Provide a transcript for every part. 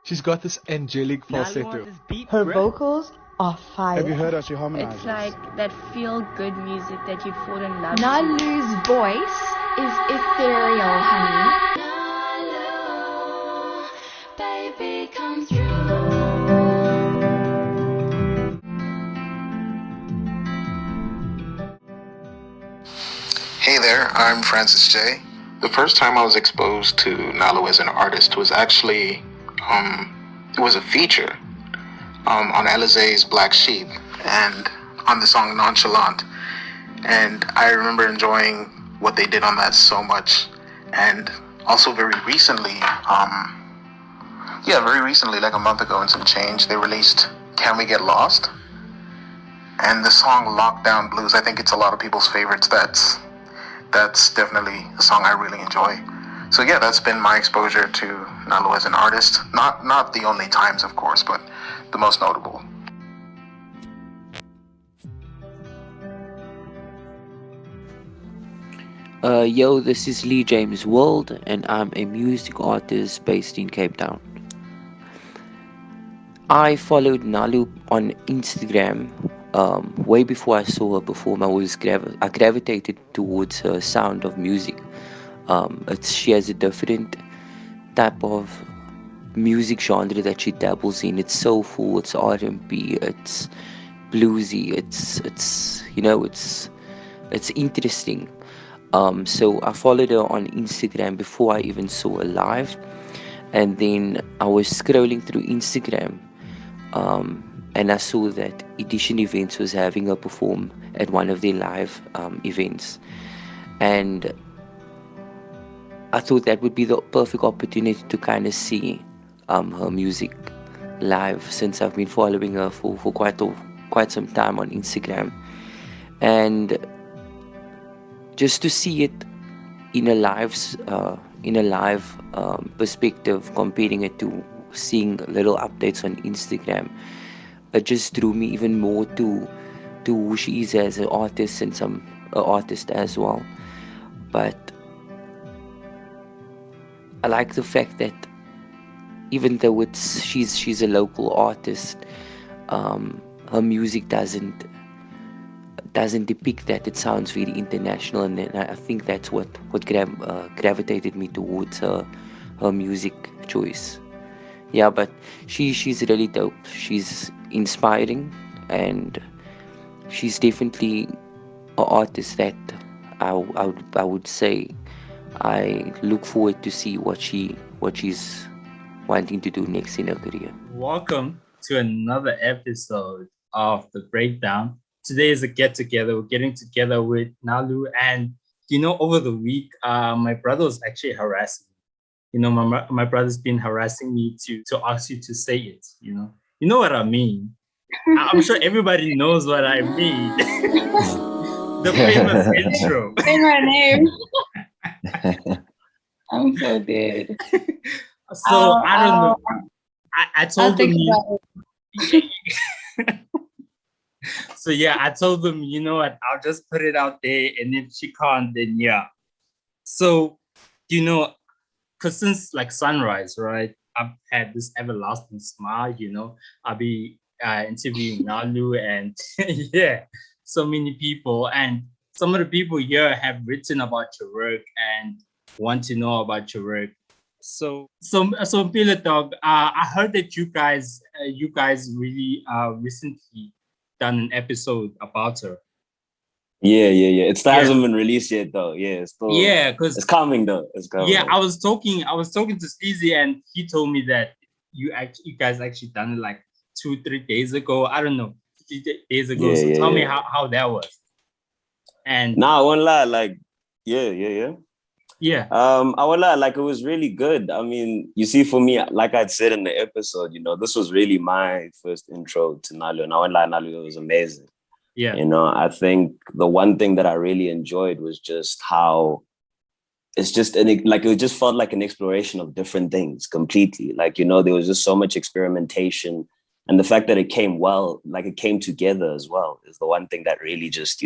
She's got this angelic falsetto. Her vocals are fire. Have you heard how she harmonizes? It's like that feel-good music that you'd fall in love with. Nalu's voice is ethereal, honey. Nalu, baby, come through. Hey there, I'm Francis J. The first time I was exposed to Nalu as an artist was actually, it was a feature on Alizé's Black Sheep and on the song Nonchalant. And I remember enjoying what they did on that so much. And also very recently, like a month ago and some change, they released Can We Get Lost? And the song Lockdown Blues, I think it's a lot of people's favorites. That's definitely a song I really enjoy. So yeah, that's been my exposure to Nalu as an artist. Not the only times, of course, but the most notable. Yo, this is Lee James World, and I'm a music artist based in Cape Town. I followed Nalu on Instagram way before I saw her perform. I gravitated towards her sound of music. She has a different type of music genre that she dabbles in. It's soulful, it's R&B, it's bluesy, it's interesting. So I followed her on Instagram before I even saw her live, and then I was scrolling through Instagram, and I saw that Edition Events was having her perform at one of their live events, and I thought that would be the perfect opportunity to kind of see her music live, since I've been following her for quite some time on Instagram, and just to see it in a live perspective, comparing it to seeing little updates on Instagram, it just drew me even more to who she is as an artist, and an artist as well. But I like the fact that even though she's a local artist, her music doesn't depict that. It sounds very international, and I think that's what gravitated me towards her music choice. Yeah, but she's really dope. She's inspiring, and she's definitely an artist that I would say I look forward to see what she's wanting to do next in her career. Welcome to another episode of The Breakdown. Today is a get-together. We're getting together with Nalu, and over the week, my brother was actually harassing me. My brother's been harassing me to ask you to say it. You know what I mean. I'm sure everybody knows what I mean. The famous intro. Say my name. I'm so dead. So I don't know. I told him. So yeah, I told them, you know what, I'll just put it out there, and if she can't, then yeah. So, because since like sunrise, right, I've had this everlasting smile, I'll be interviewing Nalu and yeah, so many people. And some of the people here have written about your work and want to know about your work. So Mpilo Dog, I heard that you guys really recently done an episode about her. Yeah. It still hasn't been released yet, though. Yeah, because it's coming though. It's coming. Yeah, I was talking to Sleazy, and he told me that you guys actually done it like 2-3 days ago. I don't know, 3 days ago. Yeah, so yeah, tell me yeah. how that was. And I won't lie, like yeah. I won't lie, like it was really good. I mean, you see, for me, like I'd said in the episode, this was really my first intro to Nalu, and I won't lie, Nalu was amazing. Yeah. I think the one thing that I really enjoyed was just how it's just it just felt like an exploration of different things completely. Like, there was just so much experimentation, and the fact that it came together as well is the one thing that really just,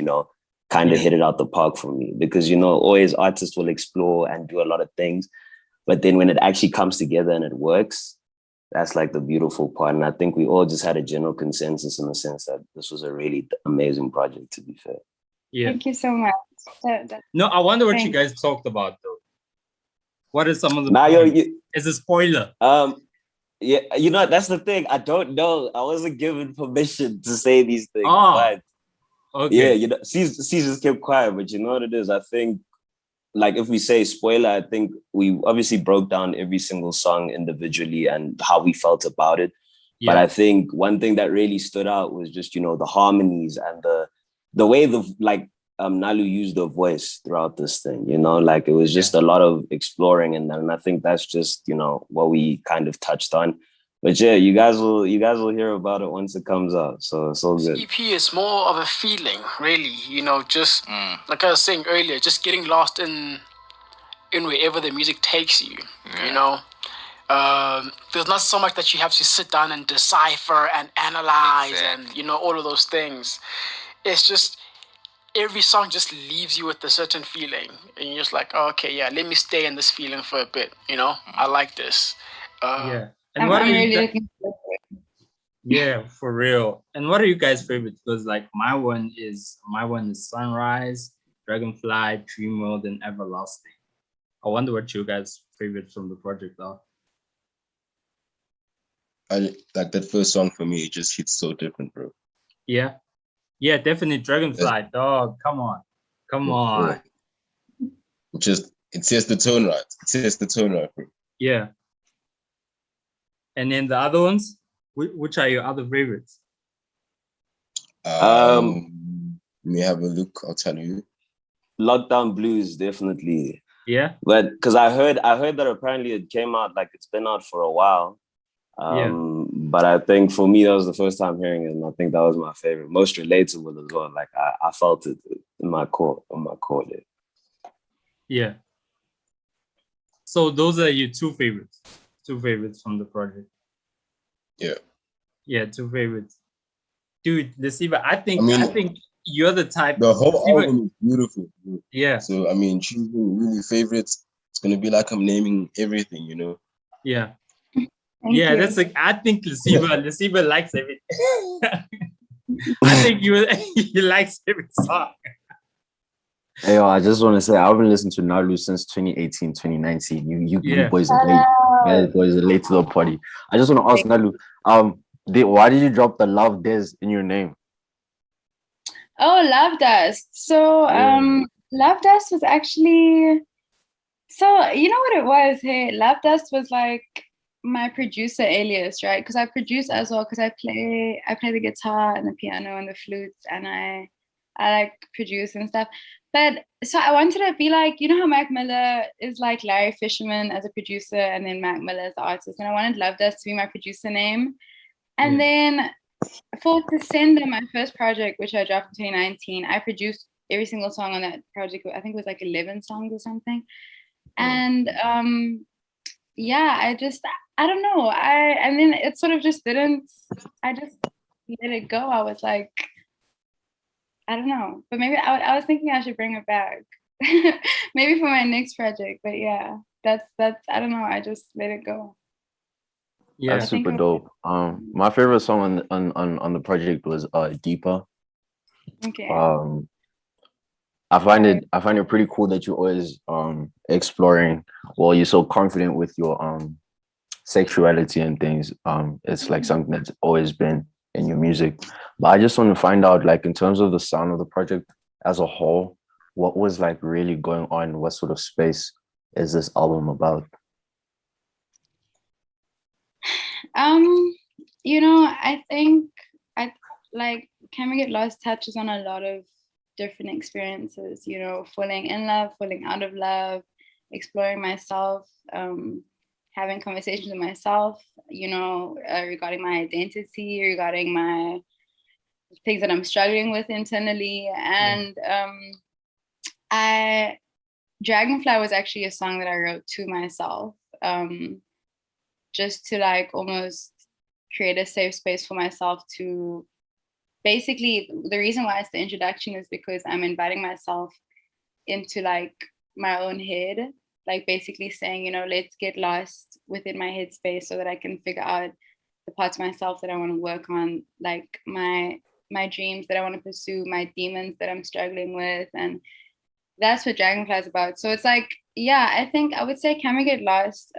kind of hit it out the park for me, because, always artists will explore and do a lot of things, but then when it actually comes together and it works, that's like the beautiful part. And I think we all just had a general consensus in the sense that this was a really amazing project, to be fair. Yeah. Thank you so much. No, I wonder what you Thanks. guys talked about though. What are some of the Now, points? It's a spoiler. Yeah, you know, that's the thing. I don't know. I wasn't given permission to say these things. Oh, but okay. yeah, you know, Caesar's kept quiet, but you know what it is? I think, like, if we say spoiler, I think we obviously broke down every single song individually and how we felt about it. Yeah. But I think one thing that really stood out was just, you know, the harmonies and the way Nalu used the voice throughout this thing, you know, like it was just a lot of exploring, and I think that's just, you know, what we kind of touched on. But yeah, you guys will hear about it once it comes out. So it's all good. EP is more of a feeling, really, you know, just like I was saying earlier, just getting lost in wherever the music takes you, you know. There's not so much that you have to sit down and decipher and analyze and, you know, all of those things. It's just every song just leaves you with a certain feeling, and you're just like, oh, okay, yeah, let me stay in this feeling for a bit, you know. I like this. Yeah. And I'm really looking forward to it. Yeah, for real. And what are you guys' favorites? Because like my one is Sunrise, Dragonfly, Dream World, and Everlasting. I wonder what you guys' favorites from the project are. I like that first song for me. It just hits so different, bro. Yeah. Yeah, definitely Dragonfly, dog. Come on. Yeah. It sets the tone right. It sets the tone right, bro. Yeah. And then the other ones, which are your other favorites? Let me have a look. I'll tell you. Lockdown Blues, definitely. Yeah. But because I heard that apparently it came out, like it's been out for a while. But I think for me that was the first time hearing it, and I think that was my favorite, most relatable as well. Like I felt it in my core, there. Yeah. So those are your two favorites from the project. Yeah. Yeah, two favorites. Dude, Lesiba, I think you're the type. The whole album is beautiful. Bro. Yeah. So I mean, choosing really favorites, it's gonna be like I'm naming everything, you know. Yeah. Thank you. That's like, I think Lesiba likes everything. I think he likes every song. Hey, yo, I just want to say I've been listening to Nalu since 2018, 2019. You boys are late. You guys boys are late to the party. I just want to ask Nalu, why did you drop the Love Des in your name? Oh, Love Dust. So Love Dust was actually, so you know what it was? Hey, Love Dust was like my producer alias, right? Because I produce as well, because I play the guitar and the piano and the flutes, and I like produce and stuff. But so I wanted to be like, you know how Mac Miller is like Larry Fisherman as a producer, and then Mac Miller as the artist, and I wanted Love Dust to be my producer name. And then for Descender, my first project, which I dropped in 2019, I produced every single song on that project. I think it was like 11 songs or something. And I don't know. And then it sort of just didn't, I just let it go. I was like, I don't know. But maybe I was thinking I should bring it back. Maybe for my next project. But yeah, that's I don't know. I just let it go. Yeah, that's super dope. My favorite song on the project was Deeper. Okay. I find it pretty cool that you're always exploring. Well, you're so confident with your sexuality and things. It's like something that's always been in your music. But I just want to find out, like, in terms of the sound of the project as a whole, what was like really going on? What sort of space is this album about? You know, I think Can We Get Lost touches on a lot of different experiences, you know, falling in love, falling out of love, exploring myself, having conversations with myself, you know, regarding my identity, regarding my things that I'm struggling with internally. And Dragonfly was actually a song that I wrote to myself, just to like almost create a safe space for myself to, basically, the reason why it's the introduction is because I'm inviting myself into like my own head, like basically saying, you know, let's get lost within my headspace so that I can figure out the parts of myself that I want to work on, like my dreams that I want to pursue, my demons that I'm struggling with. And that's what Dragonfly is about. So it's like, yeah, I think I would say Can We Get Lost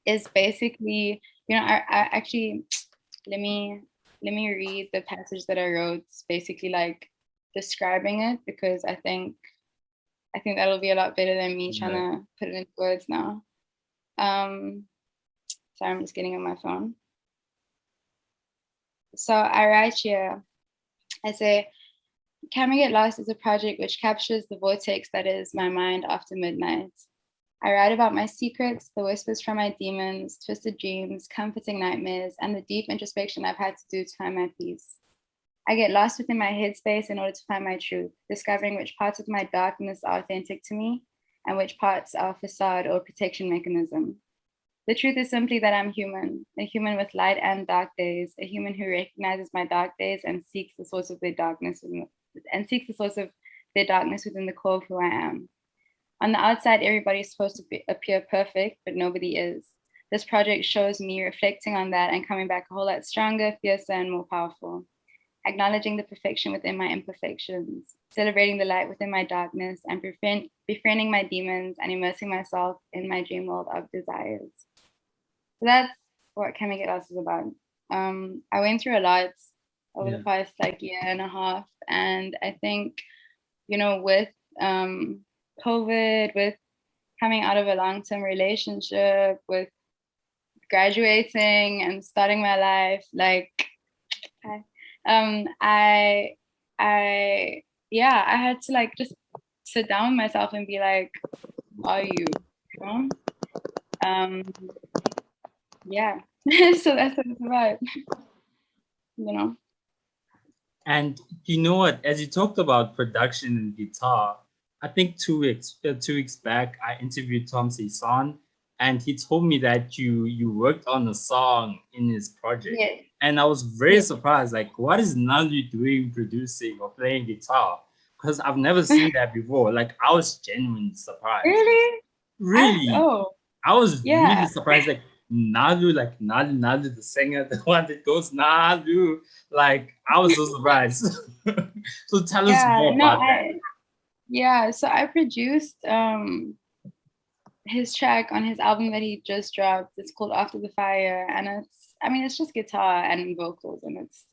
is basically, you know, I actually, let me read the passage that I wrote, basically like describing it, because I think that'll be a lot better than me trying to put it into words now. Sorry, I'm just getting on my phone. So I write here, I say, Can We Get Lost is a project which captures the vortex that is my mind after midnight. I write about my secrets, the whispers from my demons, twisted dreams, comforting nightmares, and the deep introspection I've had to do to find my peace. I get lost within my headspace in order to find my truth, discovering which parts of my darkness are authentic to me and which parts are facade or protection mechanism. The truth is simply that I'm human, a human with light and dark days, a human who recognizes my dark days and seeks the source of their darkness within the core of who I am. On the outside, everybody's supposed to appear perfect, but nobody is. This project shows me reflecting on that and coming back a whole lot stronger, fiercer, and more powerful. Acknowledging the perfection within my imperfections, celebrating the light within my darkness, and befriending my demons and immersing myself in my dream world of desires. So that's what Can We Get Lost is about. I went through a lot over the past like year and a half, and I think, you know, with COVID, with coming out of a long-term relationship, with graduating and starting my life, like I had to like just sit down with myself and be like, who are you? You know? So that's what it's about. You know. And you know what? As you talked about production and guitar, I think 2 weeks back I interviewed Tom Saison, and he told me that you worked on a song in his project. Yes. And I was very surprised, like, what is Nalu doing producing or playing guitar? Because I've never seen that before. Like, I was genuinely surprised. Really? I was really surprised. Like, Nalu, the singer, the one that goes Nalu. Like, I was so surprised. So tell us more about that. So I produced his track on his album that he just dropped. It's called After the Fire, and it's just guitar and vocals, and it's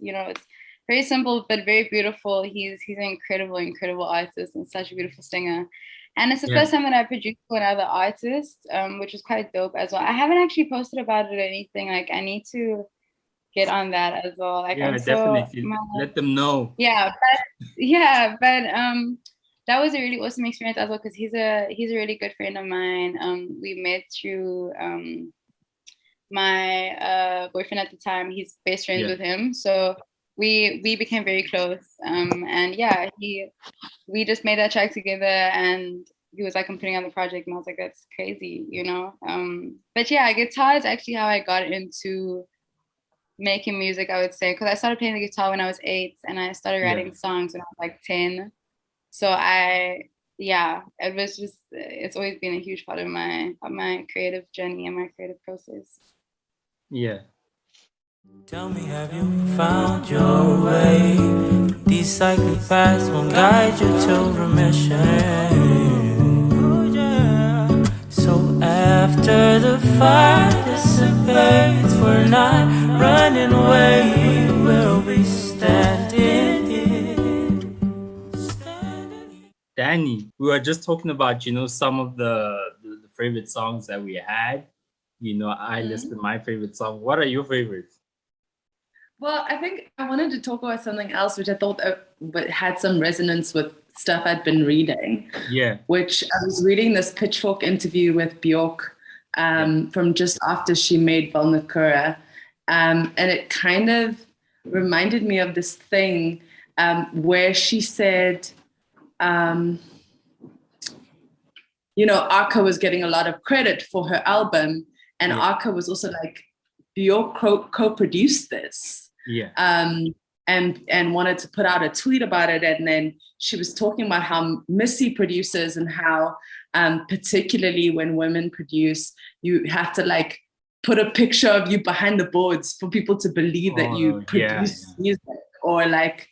very simple but very beautiful. He's an incredible artist and such a beautiful singer. And it's the first time that I produced for another artist, which was quite dope as well. I haven't actually posted about it or anything. Like, I need to get on that as well. Like, definitely. Let them know. But that was a really awesome experience as well, because he's a really good friend of mine. We met through my boyfriend at the time. He's best friends with him, so we became very close. We just made that track together, and he was like, I'm putting on the project, and I was like, that's crazy, you know. But yeah, guitar is actually how I got into making music, I would say, because I started playing the guitar when I was 8, and I started writing songs when I was like 10. So it's always been a huge part of my creative journey and my creative process. Yeah. Tell me, have you found your way? These cyclic paths won't guide you to remission. So after the fire dissipates, we're not running away, we'll be standing here. Danny, we were just talking about, some of the favorite songs that we had. I listed my favorite song. What are your favorites? Well, I think I wanted to talk about something else, which I thought had some resonance with stuff I'd been reading. Yeah. Which I was reading this Pitchfork interview with Björk from just after she made Valnakura. And it kind of reminded me of this thing where she said, Arca was getting a lot of credit for her album, and Arca was also like, Björk co-produced this. Yeah. And wanted to put out a tweet about it, and then she was talking about how Missy produces and how particularly when women produce, you have to like put a picture of you behind the boards for people to believe that you produce music. Or like,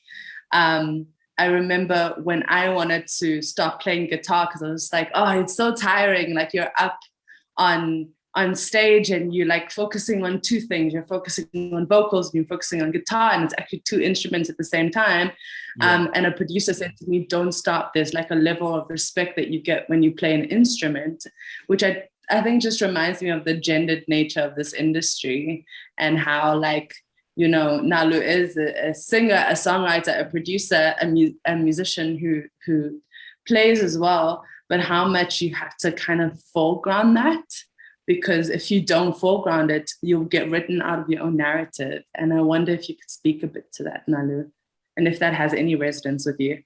I remember when I wanted to stop playing guitar because I was like, oh, it's so tiring. Like you're up on stage and you're like focusing on two things. You're focusing on vocals and you're focusing on guitar, and it's actually two instruments at the same time. And a producer said to me, don't stop. There's like a level of respect that you get when you play an instrument, which I think just reminds me of the gendered nature of this industry and how like, you know, Nalu is a singer, a songwriter, a producer, a musician who plays as well, but how much you have to kind of foreground that, because if you don't foreground it, you'll get written out of your own narrative. And I wonder if you could speak a bit to that, Nalu, and if that has any resonance with you.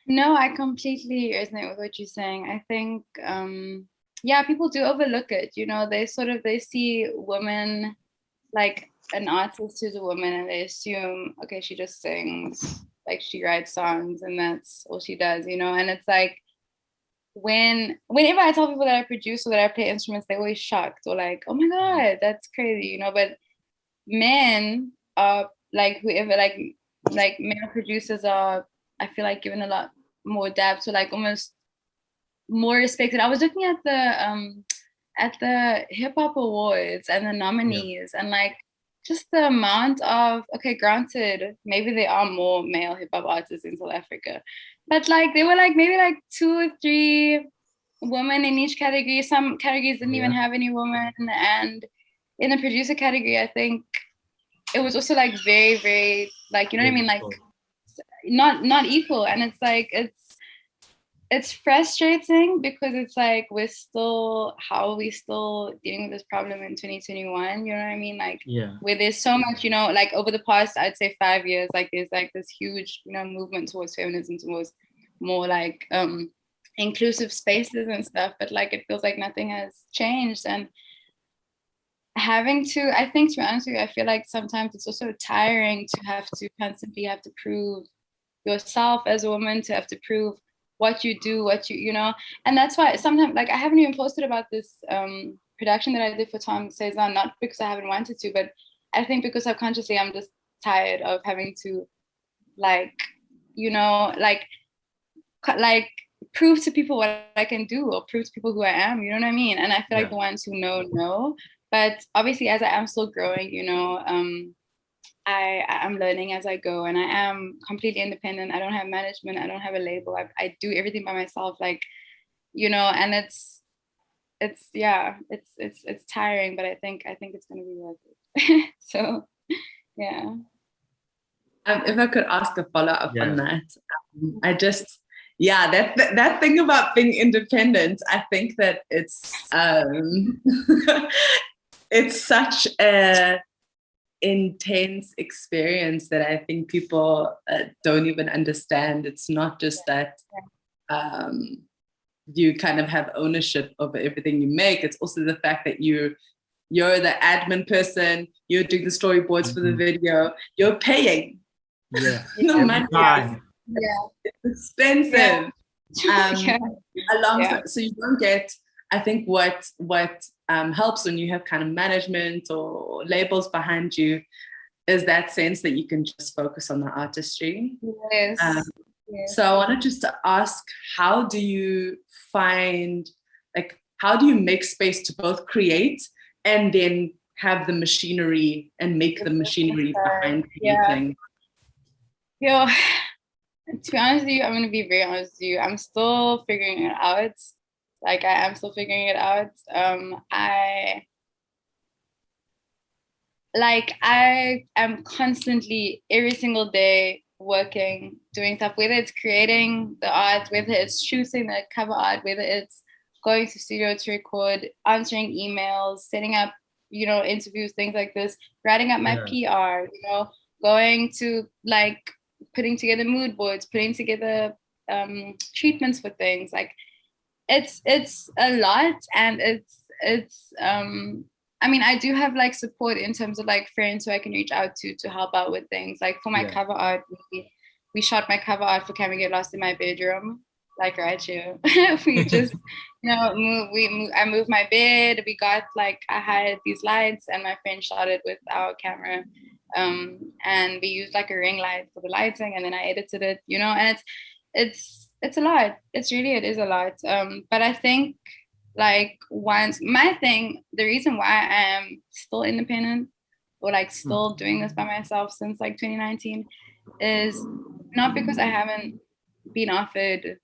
No, I completely resonate with what you're saying. I think, people do overlook it. You know, they see women, like an artist who's a woman, and they assume, okay, she just sings, like she writes songs and that's all she does, you know? And it's like, whenever I tell people that I produce or that I play instruments, they're always shocked or like, oh my God, that's crazy, you know? But men are like, whoever, like male producers are, I feel like, given a lot more depth, so like almost more respected. I was looking at the hip hop awards and the nominees, and like just the amount of, okay, granted, maybe there are more male hip hop artists in South Africa, but like they were like maybe like 2 or 3 women in each category. Some categories didn't even have any women, and in the producer category, I think it was also like very, very, like, you know what I mean, like not equal. And it's like it's frustrating because it's like how are we still dealing with this problem in 2021? You know what I mean? Like, where there's so much, you know, like over the past, I'd say 5 years, like there's like this huge, you know, movement towards feminism, towards more like inclusive spaces and stuff. But like, it feels like nothing has changed. And having to, I think, to be honest with you, I feel like sometimes it's also tiring to constantly have to prove yourself as a woman, to have to prove what you do, you know. And that's why sometimes, like, I haven't even posted about this production that I did for Tom Cezanne, not because I haven't wanted to, but I think because subconsciously I'm just tired of having to, like, you know, like prove to people what I can do, or prove to people who I am, you know what I mean? And I feel like the ones who know, but obviously as I am still growing, you know, I'm learning as I go, and I am completely independent. I don't have management. I don't have a label. I do everything by myself, like, you know, and it's tiring, but I think it's going to be worth it. So, yeah. If I could ask a follow-up on that, that thing about being independent, I think that it's it's such a intense experience that I think people don't even understand. It's not just that you kind of have ownership over everything you make. It's also the fact that you're the admin person, you're doing the storyboards for the video, you're paying. No money. It's expensive. So you don't get, I think what helps when you have kind of management or labels behind you is that sense that you can just focus on the artistry. So I wanted just to ask, how do you make space to both create and then have the machinery and make the machinery behind creating? Yo, to be honest with you, I'm going to be very honest with you. I'm still figuring it out. Like, I am still figuring it out. I am constantly, every single day, working, doing stuff, whether it's creating the art, whether it's shooting the cover art, whether it's going to studio to record, answering emails, setting up, you know, interviews, things like this, writing up my PR, you know, going to, like, putting together mood boards, putting together treatments for things. Like, it's a lot, and it's I mean, I do have like support in terms of like friends who I can reach out to help out with things. Like for my cover art, we shot my cover art for Can We Get Lost in My Bedroom, like right here. We just, I moved my bed. We got I had these lights, and my friend shot it with our camera. And we used like a ring light for the lighting, and then I edited it, and it's a lot. It is a lot. But I think the reason why I am still independent or still doing this by myself since 2019 is not because I haven't been offered,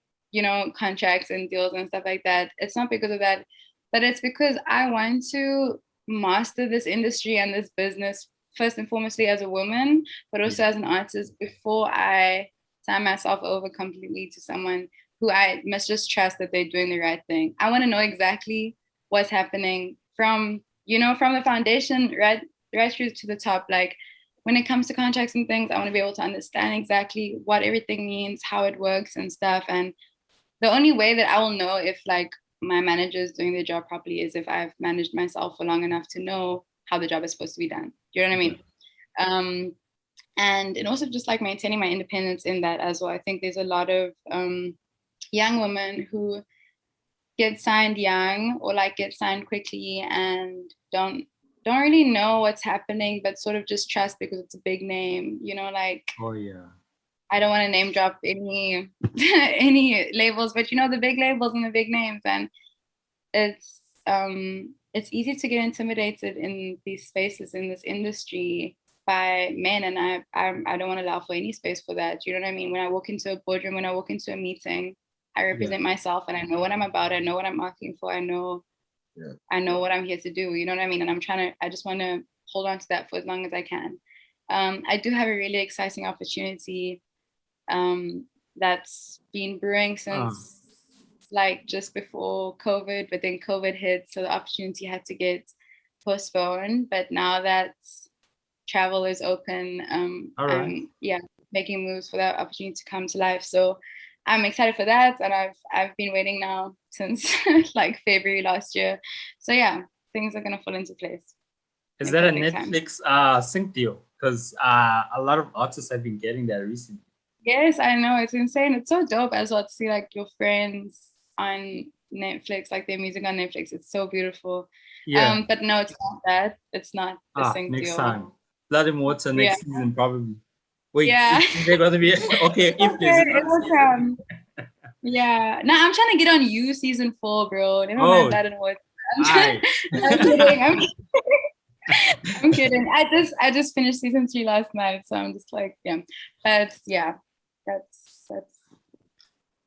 contracts and deals and stuff like that. It's not because of that, but it's because I want to master this industry and this business first and foremostly as a woman, but also as an artist before I sign myself over completely to someone who I must just trust that they're doing the right thing. I want to know exactly what's happening from the foundation right through to the top. When it comes to contracts and things, I want to be able to understand exactly what everything means, how it works and stuff. And the only way that I will know if my manager is doing their job properly is if I've managed myself for long enough to know how the job is supposed to be done. You know what I mean? And also just maintaining my independence in that as well. I think there's a lot of young women who get signed young or get signed quickly and don't really know what's happening, but sort of just trust because it's a big name, Oh yeah. I don't want to name drop any any labels, but the big labels and the big names, and it's easy to get intimidated in these spaces in this industry by men, and I don't want to allow for any space for that. You know what I mean? When I walk into a boardroom, when I walk into a meeting, I represent myself, and I know what I'm about. I know what I'm asking for. I know what I'm here to do. You know what I mean? And I just want to hold on to that for as long as I can. I do have a really exciting opportunity that's been brewing since just before COVID, but then COVID hit, so the opportunity had to get postponed. But now that travel is open, I'm making moves for that opportunity to come to life. So I'm excited for that, and I've been waiting now since February last year. So yeah, things are gonna fall into place. Is that a Netflix sync deal? Because a lot of artists have been getting that recently. Yes, I know, it's insane. It's so dope as well to see your friends on Netflix, their music on Netflix. It's so beautiful. Yeah. But no, it's not that. It's not the sync next deal. time. Blood and Water next season probably. Wait, yeah. They're gonna be okay. If there's it will come. Yeah. Now I'm trying to get on You season 4, bro. Never mind Blood and Water. I'm kidding. I'm kidding. I just finished season 3 last night, so I'm just But yeah, that's.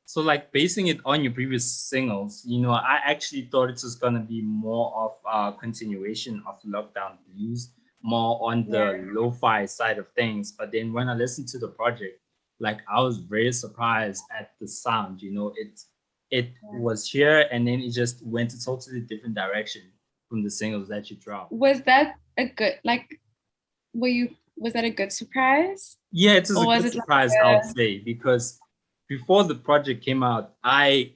So basing it on your previous singles, I actually thought it was gonna be more of a continuation of Lockdown Blues, more on the lo-fi side of things. But then when I listened to the project, I was very surprised at the sound. It was here, and then it just went a totally different direction from the singles that you dropped. Was that a good was that a good surprise? Yeah, it was a good surprise, I would say, because before the project came out, I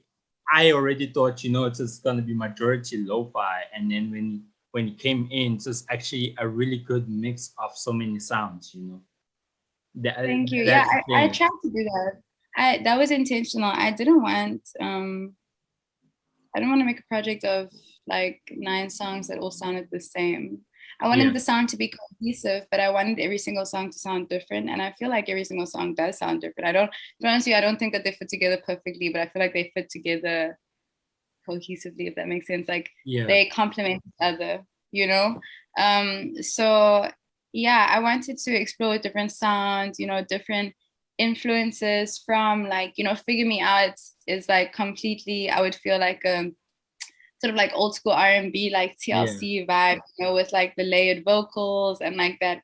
already thought, it was gonna be majority lo-fi, and then when it came in, it was actually a really good mix of so many sounds. Thank you. Yeah, I tried to do that. That was intentional. I didn't want to make a project of 9 songs that all sounded the same. I wanted the sound to be cohesive, but I wanted every single song to sound different. And I feel like every single song does sound different. To be honest with you, I don't think that they fit together perfectly, but I feel like they fit together cohesively, if that makes sense. They complement each other, So yeah, I wanted to explore different sounds, different influences from Figure Me Out is completely, I would feel sort of old school R&B, TLC vibe, with the layered vocals and that,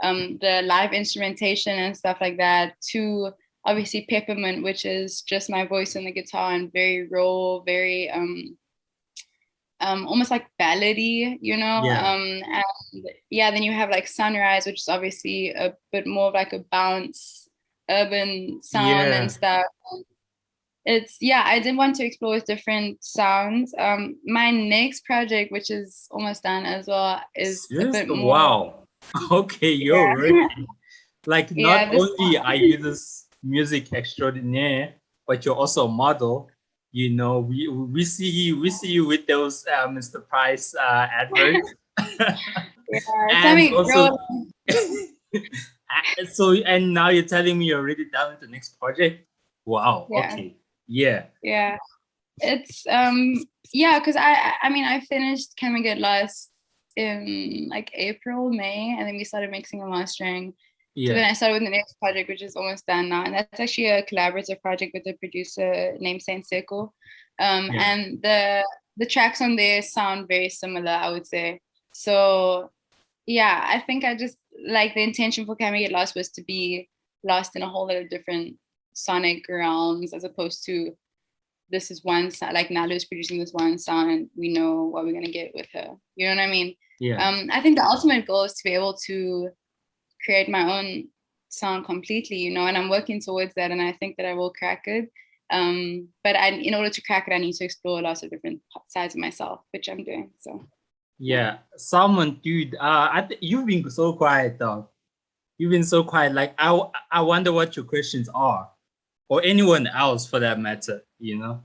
the live instrumentation and stuff like that, to obviously Peppermint, which is just my voice and the guitar and very raw, very almost ballady, and then you have Sunrise, which is obviously a bit more of a bounce urban sound and stuff. I did want to explore with different sounds. My next project, which is almost done as well, is a bit more. Wow. Okay, you're ready. Not only are you this music extraordinaire, but you're also a model. You know, we see you with those Mr. Price adverts. And also, so and now you're telling me you're already done with the next project. Wow. Yeah. Okay. Yeah. Yeah. It's because I mean I finished Can We Get Lost in like April, May, and then we started mixing and mastering. So then I started with the next project, which is almost done now, and that's actually a collaborative project with a producer named Slikour. And the tracks on there sound very similar, I would say. So yeah, I think I just like the intention for Can We Get Lost was to be lost in a whole lot of different sonic realms, as opposed to this is one sound, like Nalu is producing this one sound and we know what we're gonna get with her. You know what I mean? Yeah. I think the ultimate goal is to be able to create my own sound completely, you know, and I'm working towards that, and I think that I will crack it. But in order to crack it, I need to explore lots of different sides of myself, which I'm doing. So yeah, dude, you've been so quiet though. You've been so quiet. Like I wonder what your questions are, or anyone else for that matter, you know.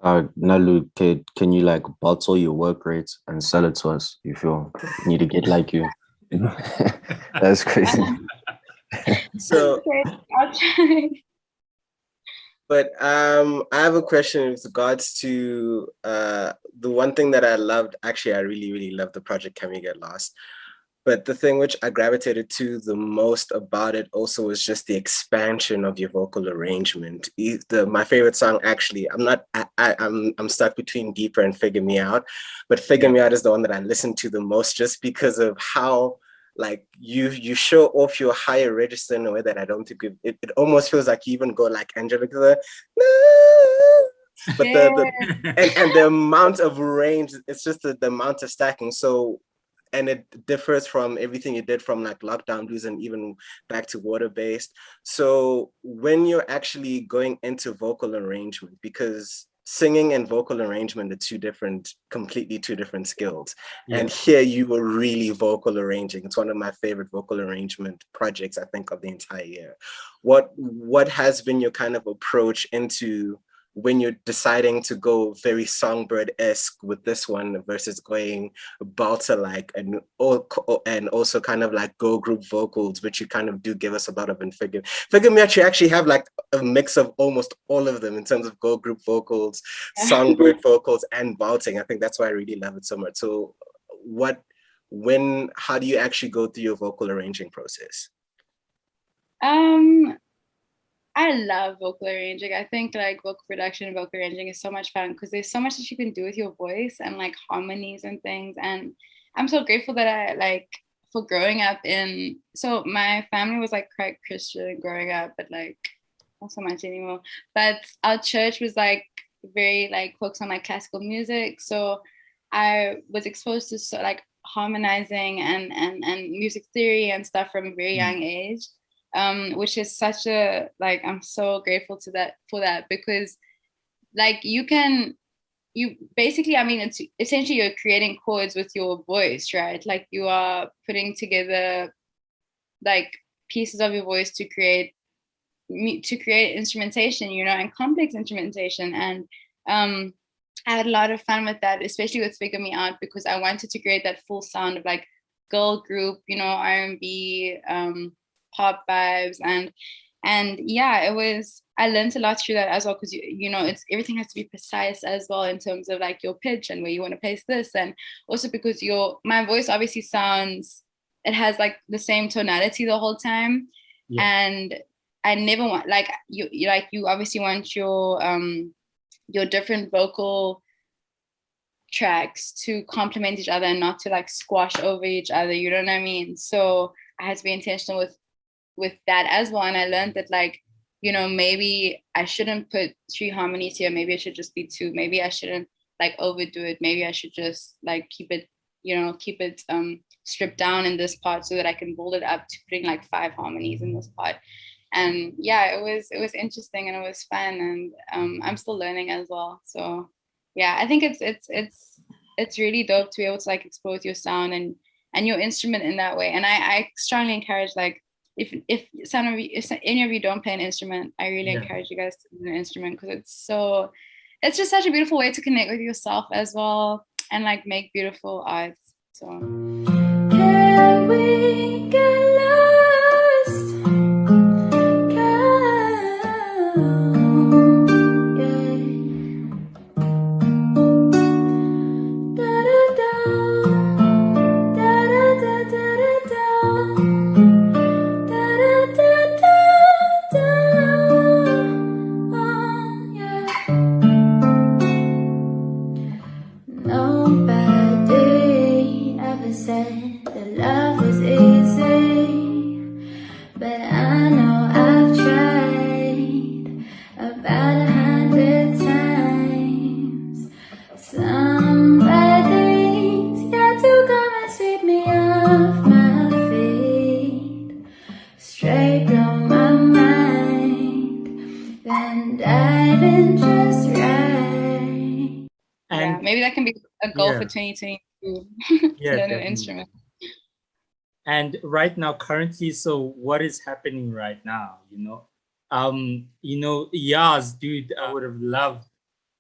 Nalu, can you like bottle your work rates and sell it to us if you need to get like you? That's crazy. So, I'll try. but I have a question with regards to the one thing that I loved. Actually, I really loved the project Can We Get Lost. But the thing which I gravitated to the most about it also was just the expansion of your vocal arrangement. My favorite song, actually, I'm stuck between Deeper and Figure Me Out, but Figure Me Out is the one that I listen to the most, just because of how like you show off your higher register in a way that I don't think it almost feels like you even go like angelic, but and the amount of range, it's just the amount of stacking. So, and it differs from everything you did from like Lockdown Blues and even back to Water Based. So when you're actually going into vocal arrangement, because singing and vocal arrangement are completely two different skills. Yeah. And here you were really vocal arranging. It's one of my favorite vocal arrangement projects, I think, of the entire year. What has been your kind of approach into when you're deciding to go very Songbird-esque with this one versus going Balta-like and also kind of like girl group vocals, which you kind of do give us a lot of in Figure Me Out. You actually have like a mix of almost all of them in terms of girl group vocals, Songbird vocals, and vaulting. I think that's why I really love it so much. So how do you actually go through your vocal arranging process? I love vocal arranging. I think like vocal production and vocal arranging is so much fun because there's so much that you can do with your voice and like harmonies and things. And I'm so grateful that I like for growing up so my family was like quite Christian growing up, but like not so much anymore. But our church was like very like focused on like classical music. So I was exposed to like harmonizing and music theory and stuff from a very young age. Which is such a like I'm so grateful for that because like you basically, I mean, it's essentially you're creating chords with your voice, right? Like you are putting together like pieces of your voice to create instrumentation, you know, and complex instrumentation. And I had a lot of fun with that, especially with Figure Me Out, because I wanted to create that full sound of like girl group, you know, R&B, pop vibes, and yeah, I learned a lot through that as well, because you know everything has to be precise as well in terms of like your pitch and where you want to place this, and also because my voice obviously it has like the same tonality the whole time. Yeah. And I never want like you obviously want your different vocal tracks to complement each other and not to like squash over each other, you know what I mean? So I had to be intentional with that as well. And I learned that like, you know, maybe I shouldn't put 3 harmonies here. Maybe it should just be 2. Maybe I shouldn't like overdo it. Maybe I should just like keep it stripped down in this part so that I can build it up to putting like 5 harmonies in this part. And yeah, it was interesting and it was fun, and I'm still learning as well. So yeah, I think it's really dope to be able to like explore your sound and your instrument in that way. And I strongly encourage like if some of you, if any of you don't play an instrument, I really encourage you guys to do an instrument, because it's just such a beautiful way to connect with yourself as well, and like make beautiful art. So Can we get lost? Nobody ever said that love was easy, but I know I've tried about 100 times. Somebody's got to come and sweep me off my feet, straighten my mind, then dive in just right. And maybe that can be a goal for 2022 to learn an instrument. And right now, currently, so what is happening right now? Yazz, dude, I would have loved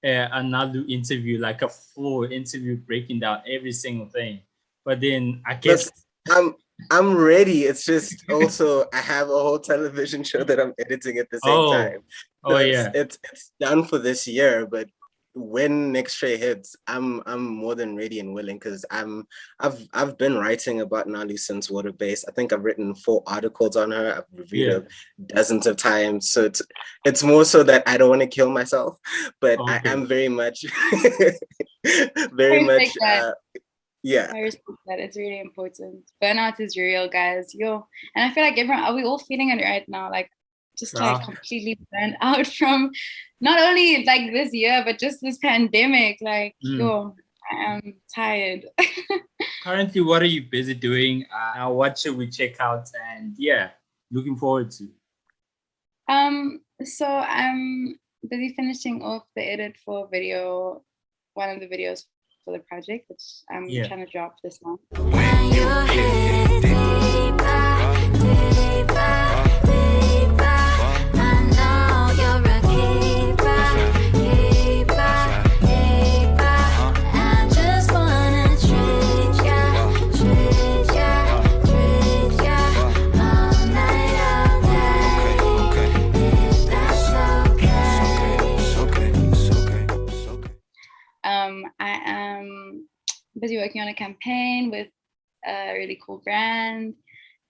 a Nalu interview, like a full interview breaking down every single thing. But then I guess I'm ready. It's just also I have a whole television show that I'm editing at the same time. So it's done for this year, but when next year hits, I'm more than ready and willing, because I've been writing about Nalu since Water Base. I think I've written 4 articles on her. I've reviewed her dozens of times. So it's more so that I don't want to kill myself, but I am very much yeah. I respect that. It's really important. Burnout is real, guys. And I feel like are we all feeling it right now? Like just like completely burned out from not only like this year, but just this pandemic. Like, I am tired. Currently, what are you busy doing? What should we check out? And looking forward to. So I'm busy finishing off the edit for one of the videos for the project, which I'm trying to drop this month. I am busy working on a campaign with a really cool brand.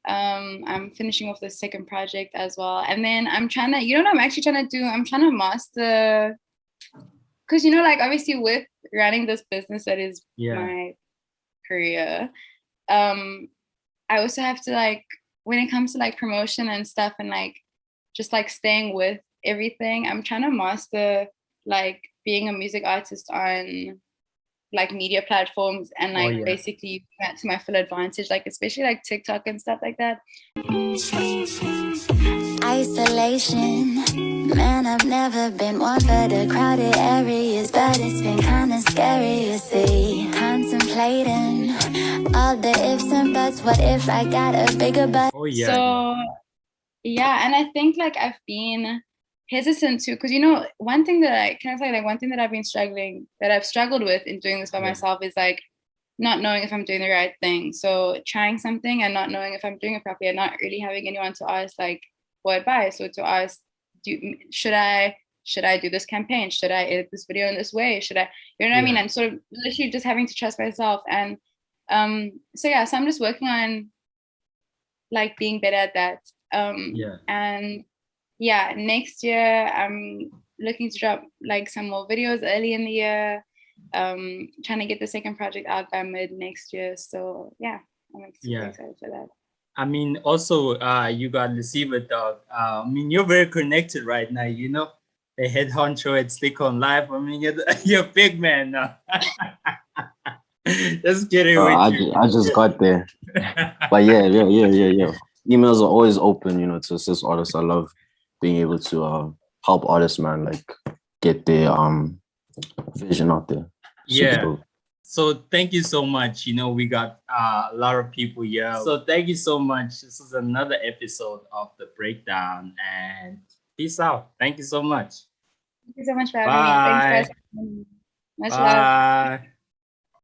I'm finishing off the second project as well. And then I'm trying to, what I'm actually trying to do? I'm trying to master, because, like obviously with running this business that is my career, I also have to like, when it comes to like promotion and stuff and like, just like staying with everything, I'm trying to master like being a music artist on like media platforms and like basically using that to my full advantage, like especially like TikTok and stuff like that. Isolation, man, I've never been one for the crowded areas, but it's been kind of scary, you see. Contemplating all the ifs and buts. What if I got a bigger butt? So and I think like I've been hesitant too, because one thing that I've struggled with in doing this by myself is like not knowing if I'm doing the right thing. So trying something and not knowing if I'm doing it properly and not really having anyone to ask like for advice or to ask, should I do this campaign? Should I edit this video in this way? Should I, what I mean? And sort of literally just having to trust myself. And so I'm just working on like being better at that. And next year I'm looking to drop like some more videos early in the year, trying to get the second project out by mid next year. So I'm excited for that. I mean, also you got Lesiba dog. I mean, you're very connected right now, the head honcho at slikour Live. I mean, you're a big man now. Just kidding with you. I just got there. But yeah. Emails are always open, to assist artists. I love being able to help artists, man, like get their vision out there. Super dope. So thank you so much. You know, we got a lot of people here. So thank you so much. This is another episode of The Breakdown, and peace out. Thank you so much. Thank you so much for having me. Thanks, guys. Much love. Bye.